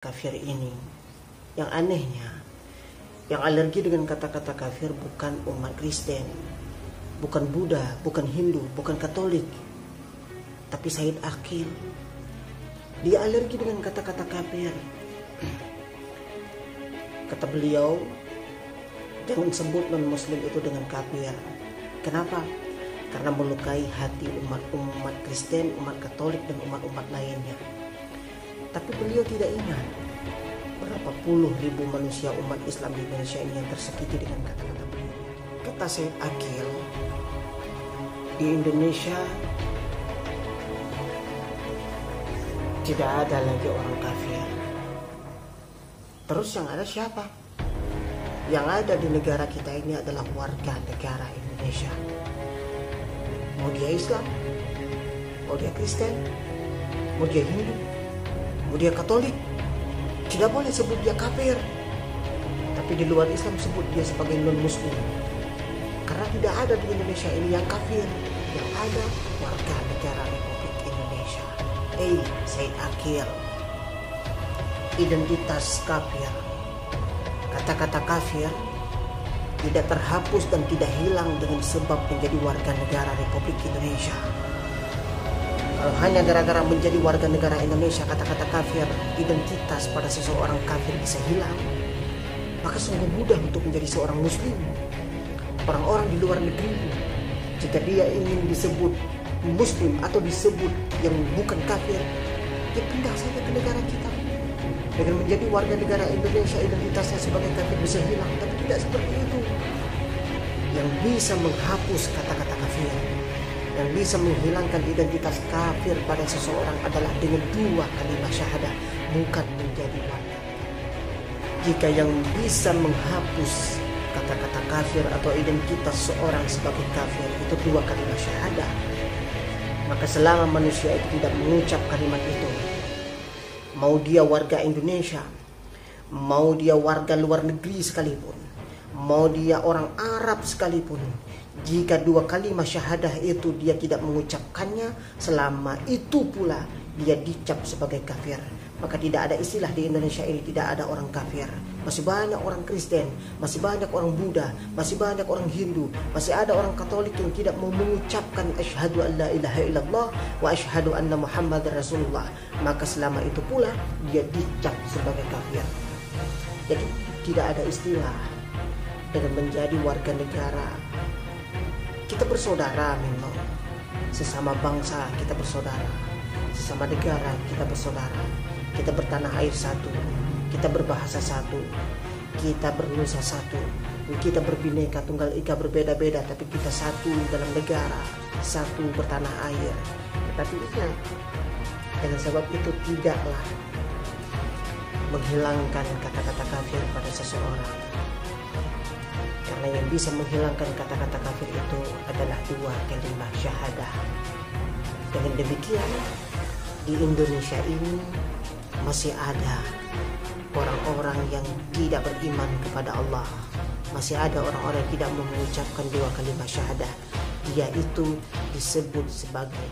kafir ini. Yang anehnya, yang alergi dengan kata-kata kafir bukan umat Kristen, bukan Buddha, bukan Hindu, bukan Katolik, tapi Said Akil. Dia alergi dengan kata-kata kafir. Kata beliau, jangan sebut non-muslim itu dengan kafir. Kenapa? Karena melukai hati umat Kristen, umat Katolik, dan umat-umat lainnya. Tapi beliau tidak ingat berapa puluh ribu manusia umat Islam di Indonesia ini yang tersakiti dengan kata-kata beliau. Kata Said Akil, di Indonesia tidak ada lagi orang kafir. Terus yang ada siapa? Yang ada di negara kita ini adalah warga negara Indonesia. Mau dia Islam, mau dia Kristen, mau dia Hindu, mau dia Katolik, tidak boleh sebut dia kafir. Tapi di luar Islam sebut dia sebagai non-muslim. Karena tidak ada di Indonesia ini yang kafir. Yang ada warga negara Republik Indonesia. Said Akil, identitas kafir, kata-kata kafir tidak terhapus dan tidak hilang dengan sebab menjadi warga negara Republik Indonesia. Kalau hanya gara-gara menjadi warga negara Indonesia, kata-kata kafir, identitas pada seseorang kafir bisa hilang, maka sungguh mudah untuk menjadi seorang muslim. Orang-orang di luar negeri, jika dia ingin disebut muslim atau disebut yang bukan kafir, dia pindah saja ke negara kita. Dengan menjadi warga negara Indonesia, identitasnya sebagai kafir bisa hilang. Tapi tidak seperti itu. Yang bisa menghapus kata-kata kafir, yang bisa menghilangkan identitas kafir pada seseorang adalah dengan dua kalimat syahadah, bukan menjadi warga. Jika yang bisa menghapus kata-kata kafir atau identitas seorang sebagai kafir itu dua kalimat syahadah, maka selama manusia itu tidak mengucap kalimat itu, mau dia warga Indonesia, mau dia warga luar negeri sekalipun, mau dia orang Arab sekalipun, jika dua kalimat syahadah itu dia tidak mengucapkannya, selama itu pula dia dicap sebagai kafir. Maka tidak ada istilah di Indonesia ini tidak ada orang kafir. Masih banyak orang Kristen, masih banyak orang Buddha, masih banyak orang Hindu, masih ada orang Katolik yang tidak mau mengucapkan asyhadu an la ilaha illallah wa asyhadu anna Muhammadar Rasulullah. Maka selama itu pula dia dicap sebagai kafir. Jadi tidak ada istilah dengan menjadi warga negara. Kita bersaudara memang, sesama bangsa kita bersaudara, sesama negara kita bersaudara. Kita bertanah air satu, kita berbahasa satu, kita bernusa satu, kita berbineka tunggal ika berbeda-beda, tapi kita satu dalam negara, satu bertanah air. Tetapi ingat, dengan sebab itu tidaklah menghilangkan kata-kata kafir pada seseorang. Karena yang bisa menghilangkan kata-kata kafir itu adalah dua kalimat syahadah. Dengan demikian, di Indonesia ini masih ada orang-orang yang tidak beriman kepada Allah. Masih ada orang-orang yang tidak mengucapkan dua kalimat syahadah. Dia itu disebut sebagai